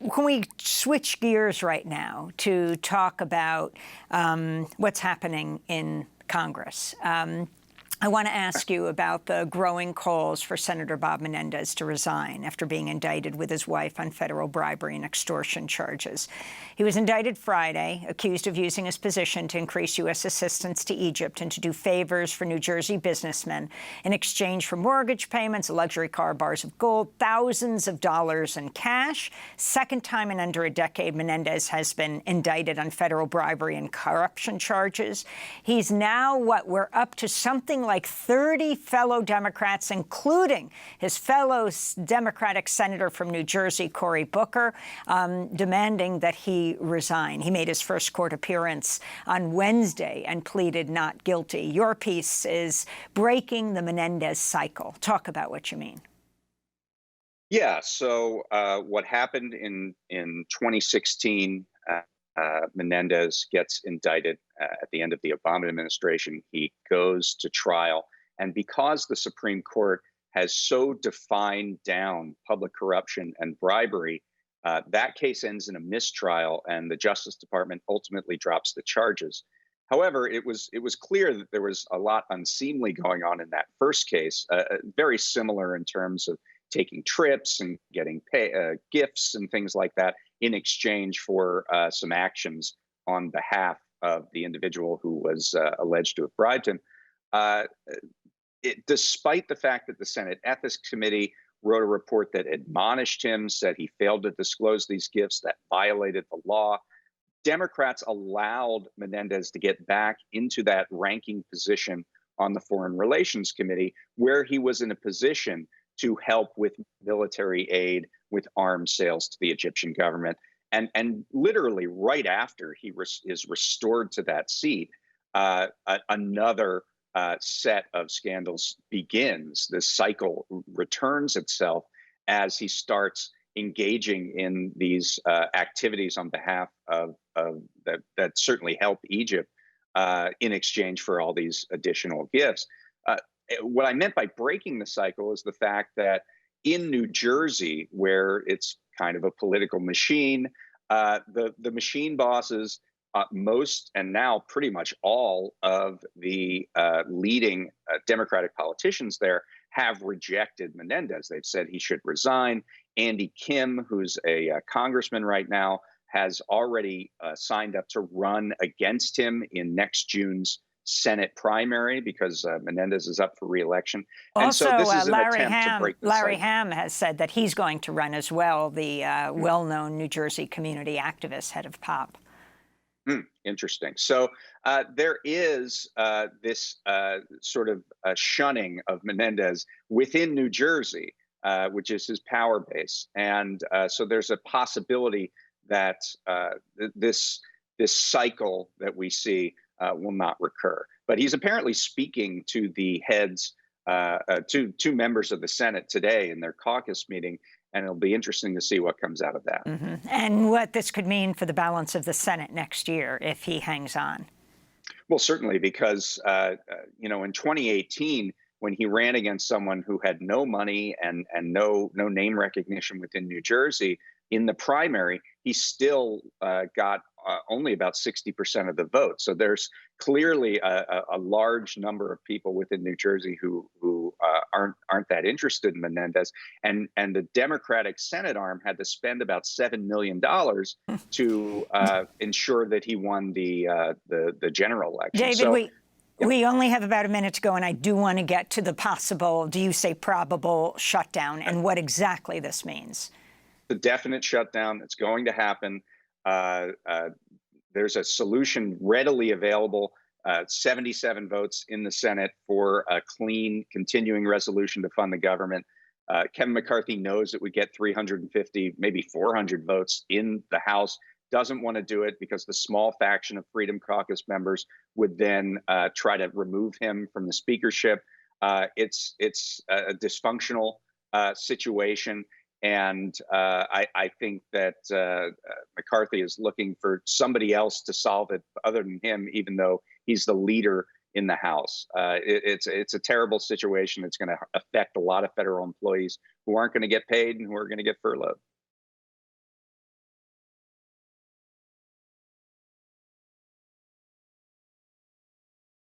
Can we switch gears right now to talk about what's happening in Congress? I want to ask you about the growing calls for Senator Bob Menendez to resign after being indicted with his wife on federal bribery and extortion charges. He was indicted Friday, accused of using his position to increase U.S. assistance to Egypt and to do favors for New Jersey businessmen in exchange for mortgage payments, a luxury car, bars of gold, thousands of dollars in cash. Second time in under a decade, Menendez has been indicted on federal bribery and corruption charges. He's now, we're up to something like 30 fellow Democrats, including his fellow Democratic senator from New Jersey, Cory Booker, demanding that he resign. He made his first court appearance on Wednesday and pleaded not guilty. Your piece is breaking the Menendez cycle. Talk about what you mean. Yeah, so what happened in 2016, Menendez gets indicted at the end of the Obama administration. He goes to trial. And because the Supreme Court has so defined down public corruption and bribery, that case ends in a mistrial, and the Justice Department ultimately drops the charges. However, it was clear that there was a lot unseemly going on in that first case, very similar in terms of taking trips and getting gifts and things like that in exchange for some actions on behalf of the individual who was alleged to have bribed him. Despite the fact that the Senate Ethics Committee wrote a report that admonished him, said he failed to disclose these gifts that violated the law, Democrats allowed Menendez to get back into that ranking position on the Foreign Relations Committee, where he was in a position to help with military aid, with arms sales to the Egyptian government. And literally right after he is restored to that seat, another set of scandals begins. This cycle returns itself as he starts engaging in these activities on behalf of that certainly help Egypt in exchange for all these additional gifts. What I meant by breaking the cycle is the fact that in New Jersey, where it's kind of a political machine, the machine bosses, most and now pretty much all of the leading Democratic politicians there have rejected Menendez. They've said he should resign. Andy Kim, who's a congressman right now, has already signed up to run against him in next June's Senate primary because Menendez is up for re-election. Also, and so this is an Larry attempt to break the cycle. Ham has said that he's going to run as well, the well-known New Jersey community activist, head of POP. Interesting. So there is this sort of shunning of Menendez within New Jersey, which is his power base. And so there's a possibility that this cycle that we see will not recur. But he's apparently speaking to the heads, to two members of the Senate today in their caucus meeting, and it'll be interesting to see what comes out of that. And what this could mean for the balance of the Senate next year if he hangs on. Well, certainly, because in 2018, when he ran against someone who had no money and no name recognition within New Jersey in the primary, he still got only about 60% of the vote. So there's clearly a large number of people within New Jersey who aren't that interested in Menendez, and the Democratic Senate arm had to spend about $7 million to ensure that he won the general election. David, so, we only have about a minute to go, and I do want to get to the possible, do you say probable shutdown, and what exactly this means. The definite shutdown that's going to happen. There's a solution readily available, 77 votes in the Senate for a clean, continuing resolution to fund the government. Kevin McCarthy knows it would get 350, maybe 400 votes in the House, doesn't want to do it because the small faction of Freedom Caucus members would then try to remove him from the speakership. It's a dysfunctional situation. And I think that McCarthy is looking for somebody else to solve it other than him, even though he's the leader in the House. It's a terrible situation. It's going to affect a lot of federal employees who aren't going to get paid and who are going to get furloughed.